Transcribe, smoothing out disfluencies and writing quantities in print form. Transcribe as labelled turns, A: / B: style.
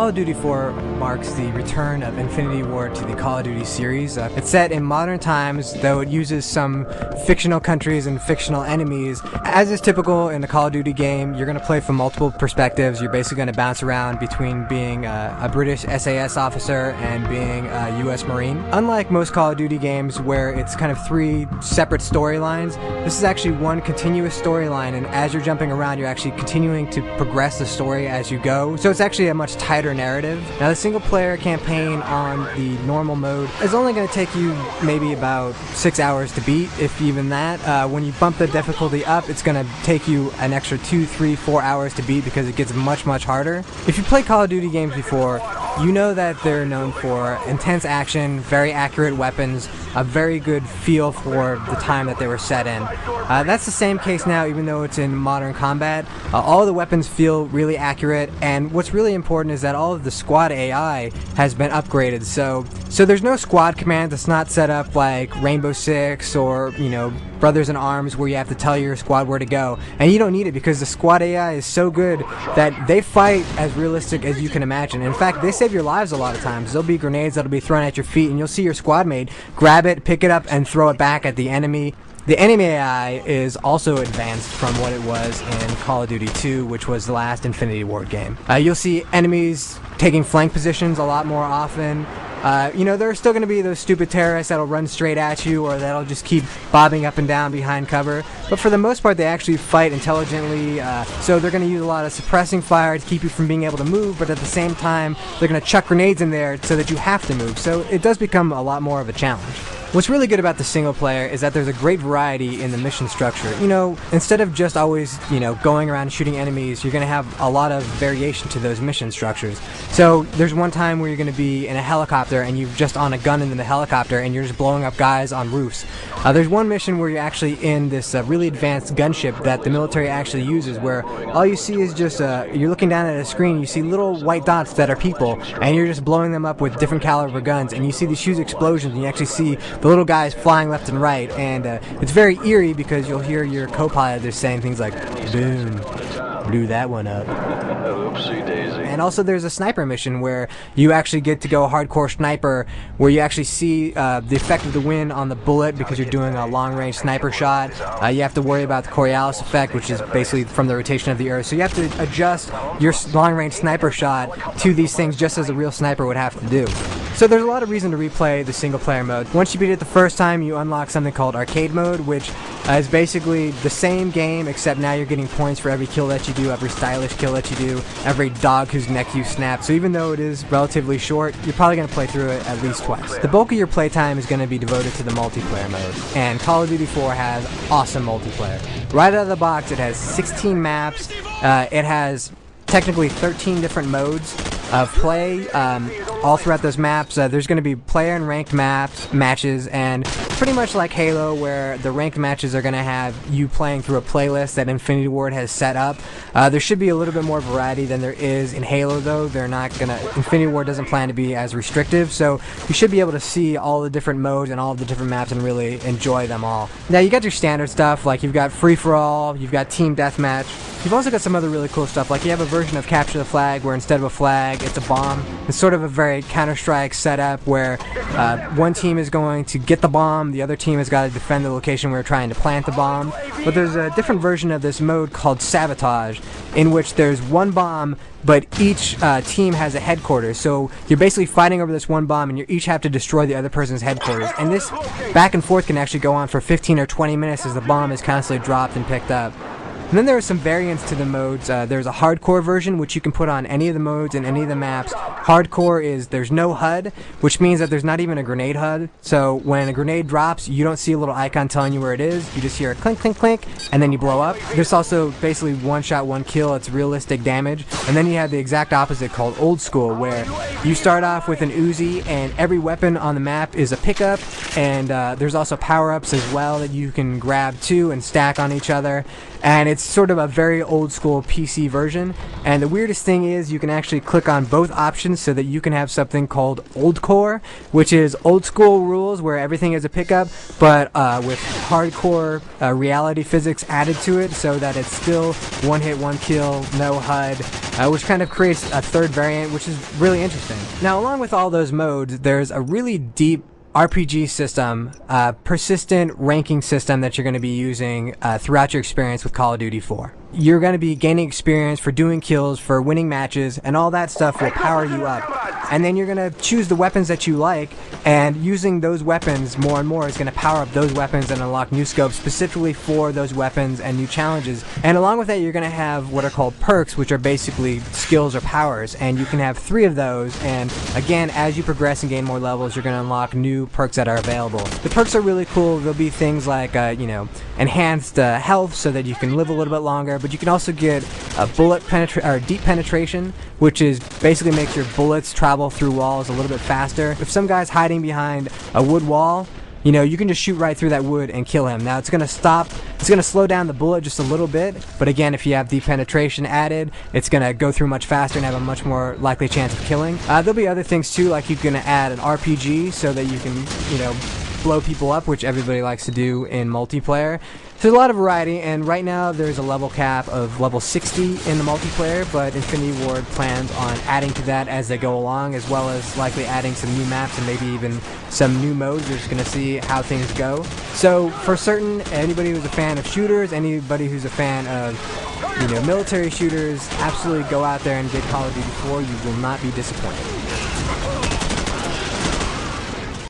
A: Call of Duty 4 marks the return of Infinity Ward to the Call of Duty series. It's set in modern times, though it uses some fictional countries and fictional enemies. As is typical in a Call of Duty game, you're going to play from multiple perspectives. You're basically going to bounce around between being a British SAS officer and being a US Marine. Unlike most Call of Duty games where it's kind of three separate storylines, this is actually one continuous storyline, and as you're jumping around, you're actually continuing to progress the story as you go. So it's actually a much tighter narrative. Now, the single player campaign on the normal mode is only going to take you maybe about 6 hours to beat, if even that. When you bump the difficulty up, it's going to take you an extra 2, 3, 4 hours to beat because it gets much harder. If you play Call of Duty games before, you know that they're known for intense action, very accurate weapons, a very good feel for the time that they were set in. That's the same case now, even though it's in modern combat. All the weapons feel really accurate, and what's really important is that all of the squad AI has been upgraded. So there's no squad command that's not set up like Rainbow Six or, Brothers in Arms, where you have to tell your squad where to go. And you don't need it because the squad AI is so good that they fight as realistic as you can imagine. In fact, they save your lives a lot of times. There'll be grenades that'll be thrown at your feet, and you'll see your squad mate grab it, pick it up, and throw it back at the enemy. The enemy AI is also advanced from what it was in Call of Duty 2, which was the last Infinity Ward game. You'll see enemies taking flank positions a lot more often. There are still going to be those stupid terrorists that'll run straight at you, or that'll just keep bobbing up and down behind cover. But for the most part, they actually fight intelligently. So they're going to use a lot of suppressing fire to keep you from being able to move, but at the same time, they're going to chuck grenades in there so that you have to move. So it does become a lot more of a challenge. What's really good about the single player is that there's a great variety in the mission structure. Instead of just always, going around shooting enemies, you're going to have a lot of variation to those mission structures. So there's one time where you're going to be in a helicopter and you're just on a gun in the helicopter and you're just blowing up guys on roofs. There's one mission where you're actually in this really advanced gunship that the military actually uses, where all you see is just, you're looking down at a screen, you see little white dots that are people, and you're just blowing them up with different caliber guns, and you see these huge explosions, and you actually see the little guys flying left and right, and it's very eerie because you'll hear your co-pilot just saying things like, boom, blew that one up. Oopsie daisy. And also there's a sniper mission where you actually get to go hardcore sniper, where you actually see the effect of the wind on the bullet because you're doing a long-range sniper shot. You have to worry about the Coriolis effect, which is basically from the rotation of the earth. So you have to adjust your long-range sniper shot to these things just as a real sniper would have to do. So there's a lot of reason to replay the single-player mode. Once you beat it the first time, you unlock something called Arcade Mode, which is basically the same game, except now you're getting points for every kill that you do, every stylish kill that you do, every dog whose neck you snap. So even though it is relatively short, you're probably going to play through it at least twice. The bulk of your playtime is going to be devoted to the multiplayer mode, and Call of Duty 4 has awesome multiplayer. Right out of the box, it has 16 maps, it has technically 13 different modes of play all throughout those maps. There's going to be player and ranked matches, and pretty much like Halo, where the ranked matches are going to have you playing through a playlist that Infinity Ward has set up. There should be a little bit more variety than there is in Halo, though. Infinity Ward doesn't plan to be as restrictive, so you should be able to see all the different modes and all of the different maps and really enjoy them all. Now, you got your standard stuff, like you've got free-for-all, you've got team deathmatch. You've also got some other really cool stuff, like you have a version of Capture the Flag where instead of a flag, it's a bomb. It's sort of a very Counter-Strike setup where one team is going to get the bomb, the other team has got to defend the location where we're trying to plant the bomb. But there's a different version of this mode called Sabotage, in which there's one bomb, but each team has a headquarters. So you're basically fighting over this one bomb, and you each have to destroy the other person's headquarters. And this back and forth can actually go on for 15 or 20 minutes as the bomb is constantly dropped and picked up. And then there are some variants to the modes. There's a hardcore version, which you can put on any of the modes and any of the maps. Hardcore is there's no HUD, which means that there's not even a grenade HUD. So when a grenade drops, you don't see a little icon telling you where it is. You just hear a clink, clink, clink, and then you blow up. There's also basically one shot, one kill. It's realistic damage. And then you have the exact opposite called Old School, where you start off with an Uzi, and every weapon on the map is a pickup. And there's also power-ups as well that you can grab too and stack on each other. And it's sort of a very old school PC version. And the weirdest thing is you can actually click on both options so that you can have something called Old Core, which is old school rules where everything is a pickup, but with hardcore reality physics added to it so that it's still one hit, one kill, no HUD. which kind of creates a third variant, which is really interesting. Now, along with all those modes, there's a really deep RPG system, persistent ranking system that you're going to be using throughout your experience with Call of Duty 4. You're going to be gaining experience for doing kills, for winning matches, and all that stuff will power you up. And then you're going to choose the weapons that you like, and using those weapons more and more is going to power up those weapons and unlock new scopes specifically for those weapons and new challenges. And along with that, you're going to have what are called perks, which are basically skills or powers, and you can have 3 of those. And again, as you progress and gain more levels, you're going to unlock new perks that are available. The perks are really cool. There'll be things like enhanced health so that you can live a little bit longer, but you can also get a deep penetration, which is basically makes your bullets travel through walls a little bit faster. If some guy's hiding behind a wood wall, you can just shoot right through that wood and kill him. Now it's going to slow down the bullet just a little bit, but again, if you have deep penetration added, it's going to go through much faster and have a much more likely chance of killing. There'll be other things too, like you can add an RPG so that you can, blow people up, which everybody likes to do in multiplayer. So there's a lot of variety, and right now there's a level cap of level 60 in the multiplayer, but Infinity Ward plans on adding to that as they go along, as well as likely adding some new maps and maybe even some new modes. We're just going to see how things go. So for certain, anybody who's a fan of shooters, anybody who's a fan of military shooters, absolutely go out there and get Call of Duty 4. You will not be disappointed.